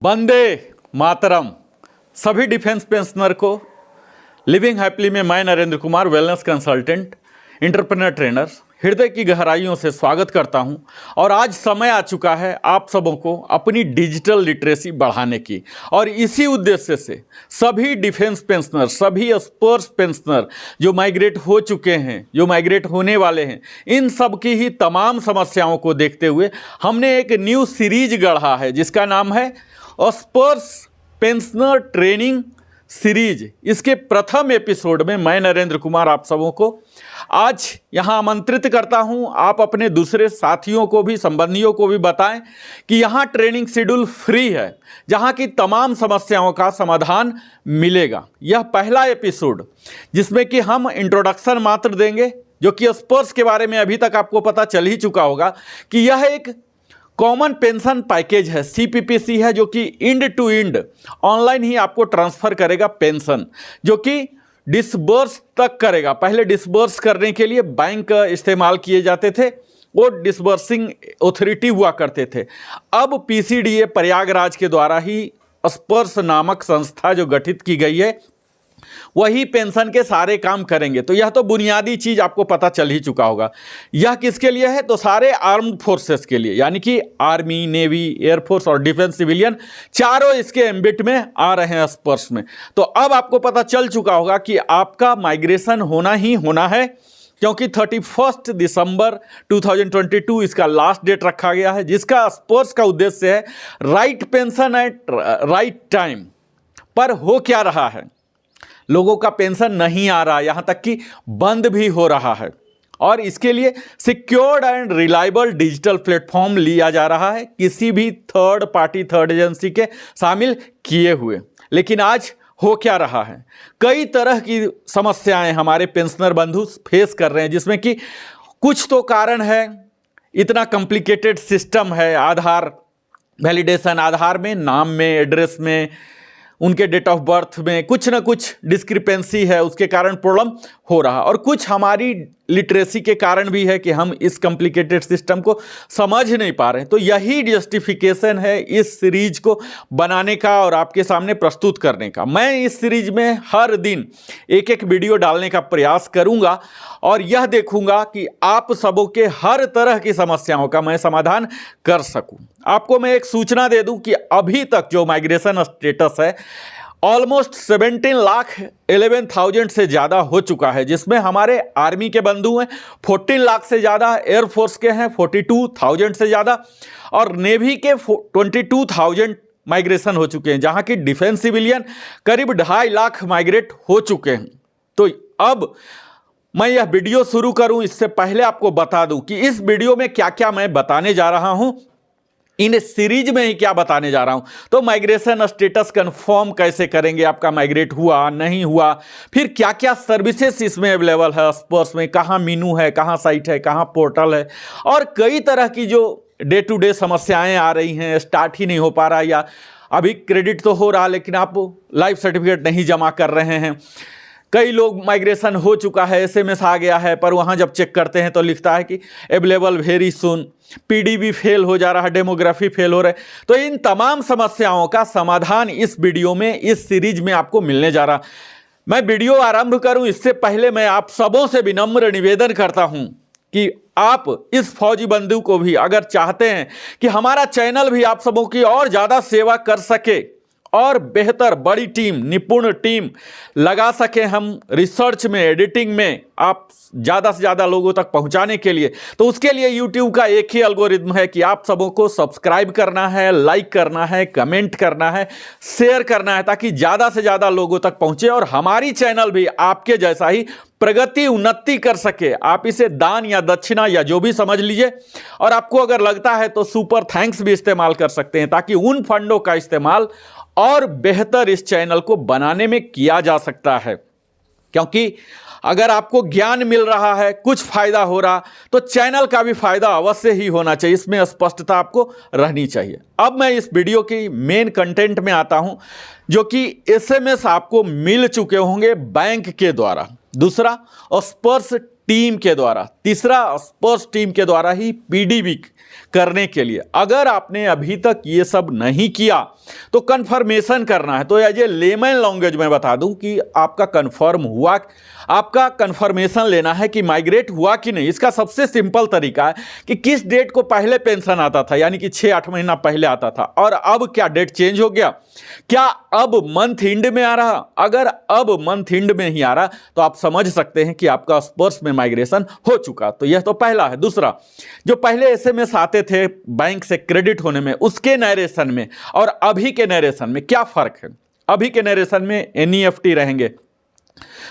वंदे मातरम। सभी defence pensioner को living happily में मैं Narendra Kumar, wellness consultant, entrepreneur trainer, हृदय की गहराइयों से स्वागत करता हूं। और आज समय आ चुका है आप सबों को अपनी डिजिटल लिटरेसी बढ़ाने की, और इसी उद्देश्य से सभी डिफेंस पेंशनर, सभी स्पर्श पेंशनर जो माइग्रेट हो चुके हैं, जो माइग्रेट होने वाले हैं, इन सब की ही तमाम समस्याओं को देखते हुए हमने एक न्यू सीरीज गढ़ा है जिसका नाम है स्पर्श पेंशनर ट्रेनिंग सीरीज। इसके प्रथम एपिसोड में मैं नरेंद्र कुमार आप सबों को आज यहाँ आमंत्रित करता हूँ। आप अपने दूसरे साथियों को भी, संबंधियों को भी बताएं कि यहाँ ट्रेनिंग शेड्यूल फ्री है, जहाँ की तमाम समस्याओं का समाधान मिलेगा। यह पहला एपिसोड जिसमें कि हम इंट्रोडक्शन मात्र देंगे, जो कि स्पर्श के बारे में अभी तक आपको पता चल ही चुका होगा कि यह एक कॉमन पेंशन पैकेज है, सीपीपीसी है, जो कि इंड टू इंड ऑनलाइन ही आपको ट्रांसफ़र करेगा पेंशन, जो कि डिसबर्स तक करेगा। पहले डिसबर्स करने के लिए बैंक इस्तेमाल किए जाते थे, वो डिसबर्सिंग अथॉरिटी हुआ करते थे। अब पीसीडीए प्रयागराज के द्वारा ही स्पर्श नामक संस्था जो गठित की गई है, वही पेंशन के सारे काम करेंगे। तो यह तो बुनियादी चीज़ आपको पता चल ही चुका होगा। यह किसके लिए है? तो सारे आर्म्ड फोर्सेस के लिए, यानी कि आर्मी, नेवी, एयरफोर्स और डिफेंस सिविलियन, चारों इसके एम्बिट में आ रहे हैं स्पर्श में। तो अब आपको पता चल चुका होगा कि आपका माइग्रेशन होना ही होना है, क्योंकि 31 दिसंबर 2022 इसका लास्ट डेट रखा गया है, जिसका स्पर्श का उद्देश्य है right pension at right time. पर हो क्या रहा है? लोगों का पेंशन नहीं आ रहा, यहाँ तक कि बंद भी हो रहा है। और इसके लिए secured and reliable digital platform लिया जा रहा है, किसी भी थर्ड पार्टी, थर्ड एजेंसी के शामिल किए हुए। लेकिन आज हो क्या रहा है? कई तरह की समस्याएं हमारे पेंशनर बंधु फेस कर रहे हैं, जिसमें कि कुछ तो कारण है, इतना कॉम्प्लिकेटेड सिस्टम है, आधार वैलिडेशन, आधार में, नाम में, एड्रेस में, उनके डेट ऑफ बर्थ में कुछ ना कुछ डिस्क्रिपेंसी है, उसके कारण प्रॉब्लम हो रहा। और कुछ हमारी लिटरेसी के कारण भी है कि हम इस कॉम्प्लिकेटेड सिस्टम को समझ नहीं पा रहे हैं। तो यही जस्टिफिकेशन है इस सीरीज को बनाने का और आपके सामने प्रस्तुत करने का। मैं इस सीरीज में हर दिन एक एक वीडियो डालने का प्रयास करूंगा और यह देखूंगा कि आप सबों के हर तरह की समस्याओं का मैं समाधान कर सकूं। आपको मैं एक सूचना दे दूं कि अभी तक जो माइग्रेशन स्टेटस है, ऑलमोस्ट 17,11,000 से ज़्यादा हो चुका है, जिसमें हमारे आर्मी के बंधु हैं 14 लाख से ज़्यादा, एयरफोर्स के हैं 42,000 से ज़्यादा, और नेवी के 22,000 माइग्रेशन हो चुके हैं, जहां की डिफेंस सिविलियन करीब 2.5 लाख माइग्रेट हो चुके हैं। तो अब मैं यह वीडियो शुरू करूं, इससे पहले आपको बता दूं कि इस वीडियो में क्या क्या मैं बताने जा रहा हूं, इन सीरीज में ही क्या बताने जा रहा हूं। तो माइग्रेशन स्टेटस कंफर्म कैसे करेंगे, आपका माइग्रेट हुआ नहीं हुआ, फिर क्या क्या सर्विसेज इसमें अवेलेबल है स्पर्श में, कहां मीनू है, कहां साइट है, कहां पोर्टल है, और कई तरह की जो डे टू डे समस्याएं आ रही हैं, स्टार्ट ही नहीं हो पा रहा, या अभी क्रेडिट तो हो रहा लेकिन आप लाइफ सर्टिफिकेट नहीं जमा कर रहे हैं। कई लोग माइग्रेशन हो चुका है, एसएमएस आ गया है, पर वहाँ जब चेक करते हैं तो लिखता है कि available very soon, PDB fail हो जा रहा है, डेमोग्राफी फेल हो रहा है। तो इन तमाम समस्याओं का समाधान इस वीडियो में, इस सीरीज में आपको मिलने जा रहा। मैं वीडियो आरंभ करूं इससे पहले मैं आप सबों से विनम्र निवेदन करता हूं कि आप इस फौजी बंधु को भी अगर चाहते हैं कि हमारा चैनल भी आप सबों की और ज़्यादा सेवा कर सके और बेहतर बड़ी टीम, निपुण टीम लगा सके हम रिसर्च में, एडिटिंग में, आप ज़्यादा से ज़्यादा लोगों तक पहुंचाने के लिए, तो उसके लिए YouTube का एक ही एल्गोरिथम है कि आप सबों को सब्सक्राइब करना है, लाइक करना है, कमेंट करना है, शेयर करना है, ताकि ज़्यादा से ज़्यादा लोगों तक पहुंचे और हमारी चैनल भी आपके जैसा ही प्रगति, उन्नति कर सके। आप इसे दान या दक्षिणा या जो भी समझ लीजिए, और आपको अगर लगता है तो सुपर थैंक्स भी इस्तेमाल कर सकते हैं, ताकि उन फंडों का इस्तेमाल और बेहतर इस चैनल को बनाने में किया जा सकता है। क्योंकि अगर आपको ज्ञान मिल रहा है, कुछ फायदा हो रहा, तो चैनल का भी फायदा अवश्य ही होना चाहिए, इसमें स्पष्टता आपको रहनी चाहिए। अब मैं इस वीडियो की मेन कंटेंट में आता हूं, जो कि एसएमएस आपको मिल चुके होंगे बैंक के द्वारा, दूसरा स्पर्श टीम के द्वारा, तीसरा स्पर्श टीम के द्वारा ही पीडीबी करने के लिए अगर आपने अभी तक ये सब नहीं किया तो कंफर्मेशन करना है। तो एज ए लेमन लैंग्वेज में बता दूं कि आपका कंफर्म हुआ, आपका कंफर्मेशन लेना है कि माइग्रेट हुआ कि नहीं। इसका सबसे सिंपल तरीका है कि किस डेट को पहले पेंशन आता था, यानी कि 6-8 महीना पहले आता था, और अब क्या डेट चेंज हो गया, क्या अब मंथ एंड में आ रहा। अगर अब मंथ एंड में ही आ रहा तो आप समझ सकते हैं कि आपका स्पर्श में माइग्रेशन हो चुका। तो यह तो पहला है। दूसरा, जो पहले एसएमएस आते थे बैंक से क्रेडिट होने में, उसके नरेशन में और अभी के नरेशन में क्या फर्क है। अभी के नरेशन में एनईएफटी रहेंगे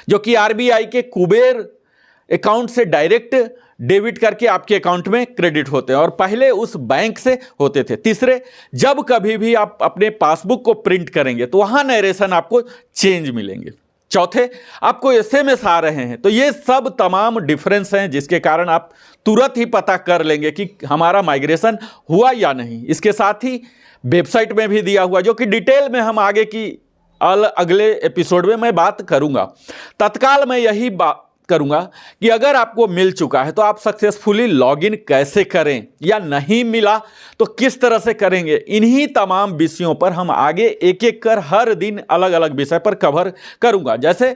जो कि आरबीआई के कुबेर अकाउंट से डायरेक्ट डेबिट करके आपके अकाउंट में क्रेडिट होते हैं, और पहले उस बैंक से होते थे। तीसरे, जब कभी भी आप अपने पासबुक को प्रिंट करेंगे तो वहां नरेशन आपको चेंज मिलेंगे। चौथे, आपको एसएमएस आ रहे हैं। तो ये सब तमाम डिफरेंस हैं जिसके कारण आप तुरंत ही पता कर लेंगे कि हमारा माइग्रेशन हुआ या नहीं। इसके साथ ही वेबसाइट में भी दिया हुआ, जो कि डिटेल में हम आगे की अगले एपिसोड में मैं बात करूंगा। तत्काल मैं यही बात करूंगा कि अगर आपको मिल चुका है तो आप सक्सेसफुली लॉगिन कैसे करें, या नहीं मिला तो किस तरह से करेंगे। इन्हीं तमाम विषयों पर हम आगे एक एक कर हर दिन अलग अलग विषय पर कवर करूंगा। जैसे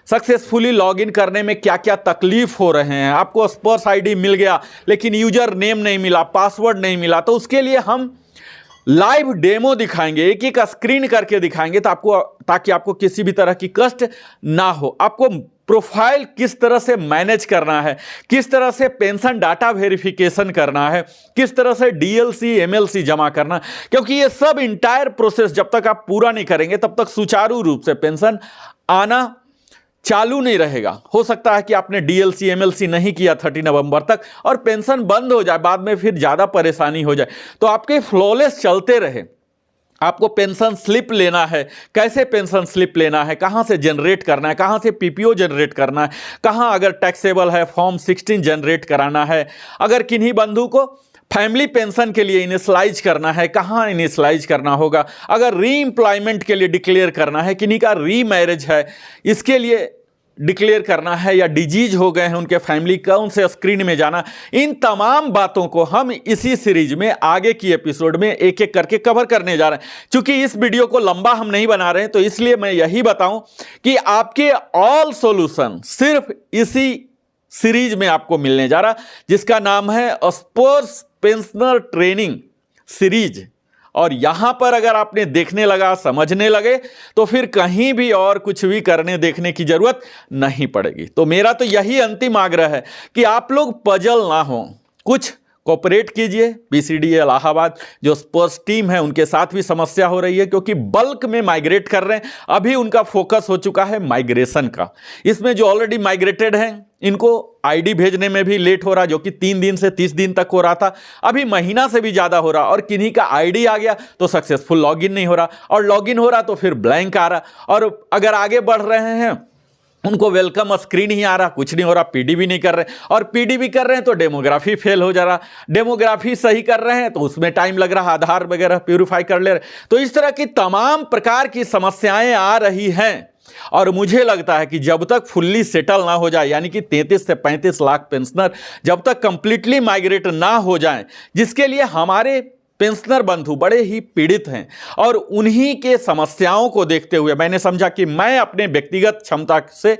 सक्सेसफुली लॉगिन करने में क्या क्या तकलीफ हो रहे हैं, आपको स्पर्श आईडी मिल गया लेकिन यूजर नेम नहीं मिला, पासवर्ड नहीं मिला, तो उसके लिए हम लाइव डेमो दिखाएंगे, एक एक स्क्रीन करके दिखाएंगे ताकि आपको किसी भी तरह की कष्ट ना हो। आपको प्रोफाइल किस तरह से मैनेज करना है, किस तरह से पेंशन डाटा वेरिफिकेशन करना है, किस तरह से डीएलसी एमएलसी जमा करना, क्योंकि ये सब इंटायर प्रोसेस जब तक आप पूरा नहीं करेंगे तब तक सुचारू रूप से पेंशन आना चालू नहीं रहेगा। हो सकता है कि आपने डीएलसी एमएलसी नहीं किया 30 नवंबर तक और पेंशन बंद हो जाए, बाद में फिर ज़्यादा परेशानी हो जाए। तो आपके फ्लॉलेस चलते रहे। आपको पेंशन स्लिप लेना है, कैसे पेंशन स्लिप लेना है, कहाँ से जनरेट करना है, कहाँ से पीपीओ जनरेट करना है, कहाँ अगर टैक्सेबल है फॉर्म 16 जनरेट कराना है, अगर किन्हीं बंधु को फैमिली पेंशन के लिए इनिशलाइज करना है, कहाँ इनिशलाइज करना होगा, अगर री एम्प्लॉयमेंट के लिए डिक्लेयर करना है, किन्हीं का री मैरिज है इसके लिए डिक्लेयर करना है, या डिजीज हो गए हैं उनके फैमिली, कौन से स्क्रीन में जाना, इन तमाम बातों को हम इसी सीरीज में आगे की एपिसोड में एक एक करके कवर करने जा रहे हैं। क्योंकि इस वीडियो को लंबा हम नहीं बना रहे हैं तो इसलिए मैं यही बताऊं कि आपके ऑल सॉल्यूशन सिर्फ इसी सीरीज में आपको मिलने जा रहा, जिसका नाम है स्पर्श पेंशनर ट्रेनिंग सीरीज। और यहां पर अगर आपने देखने लगा, समझने लगे, तो फिर कहीं भी और कुछ भी करने देखने की जरूरत नहीं पड़ेगी। तो मेरा तो यही अंतिम आग्रह है कि आप लोग पजल ना हो, कुछ कोऑपरेट कीजिए। बीसीडी इलाहाबाद जो स्पर्श टीम है उनके साथ भी समस्या हो रही है, क्योंकि बल्क में माइग्रेट कर रहे हैं। अभी उनका फोकस हो चुका है माइग्रेशन का। इसमें जो ऑलरेडी माइग्रेटेड हैं इनको आईडी भेजने में भी लेट हो रहा, जो कि 3 दिन से 30 दिन तक हो रहा था, अभी महीना से भी ज़्यादा हो रहा। और किन्हीं का आईडी आ गया तो सक्सेसफुल लॉगिन नहीं हो रहा, और लॉगिन हो रहा तो फिर ब्लैंक आ रहा। और अगर आगे बढ़ रहे हैं उनको वेलकम स्क्रीन ही आ रहा, कुछ नहीं हो रहा, पीडी भी नहीं कर रहे, और पीडी भी कर रहे हैं तो डेमोग्राफी फेल हो जा रहा, डेमोग्राफी सही कर रहे हैं तो उसमें टाइम लग रहा, आधार वगैरह प्यूरिफाई कर ले रहे। तो इस तरह की तमाम प्रकार की समस्याएं आ रही हैं, और मुझे लगता है कि जब तक फुल्ली सेटल ना हो जाए, यानी कि 33 से 35 लाख पेंशनर जब तक कंप्लीटली माइग्रेट ना हो जाएं, जिसके लिए हमारे पेंशनर बंधु बड़े ही पीड़ित हैं, और उन्हीं के समस्याओं को देखते हुए मैंने समझा कि मैं अपने व्यक्तिगत क्षमता से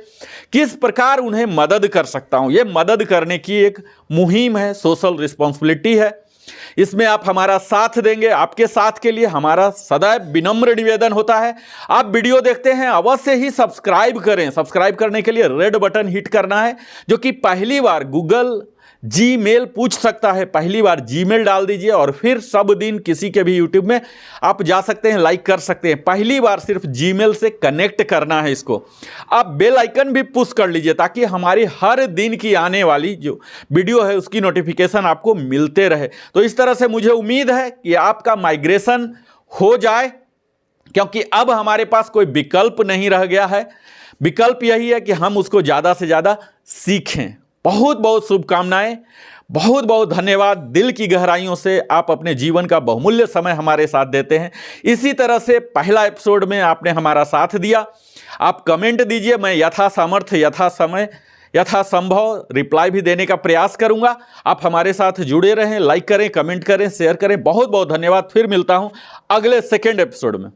किस प्रकार उन्हें मदद कर सकता हूं। यह मदद करने की एक मुहिम है, सोशल रिस्पॉन्सिबिलिटी है। इसमें आप हमारा साथ देंगे। आपके साथ के लिए हमारा सदैव विनम्र निवेदन होता है, आप वीडियो देखते हैं अवश्य ही सब्सक्राइब करें। सब्सक्राइब करने के लिए रेड बटन हिट करना है, जो कि पहली बार गूगल जीमेल पूछ सकता है, पहली बार जीमेल डाल दीजिए, और फिर सब दिन किसी के भी यूट्यूब में आप जा सकते हैं, लाइक कर सकते हैं। पहली बार सिर्फ जीमेल से कनेक्ट करना है इसको। आप बेल आइकन भी पुश कर लीजिए ताकि हमारी हर दिन की आने वाली जो वीडियो है उसकी नोटिफिकेशन आपको मिलते रहे। तो इस तरह से मुझे उम्मीद है कि आपका माइग्रेशन हो जाए, क्योंकि अब हमारे पास कोई विकल्प नहीं रह गया है। विकल्प यही है कि हम उसको ज़्यादा से ज़्यादा सीखें। बहुत बहुत शुभकामनाएं, बहुत बहुत धन्यवाद। दिल की गहराइयों से आप अपने जीवन का बहुमूल्य समय हमारे साथ देते हैं। इसी तरह से पहला एपिसोड में आपने हमारा साथ दिया। आप कमेंट दीजिए, मैं यथा सामर्थ्य यथा समय यथासंभव रिप्लाई भी देने का प्रयास करूंगा। आप हमारे साथ जुड़े रहें, लाइक करें, कमेंट करें, शेयर करें। बहुत बहुत धन्यवाद। फिर मिलता हूं अगले सेकेंड एपिसोड में।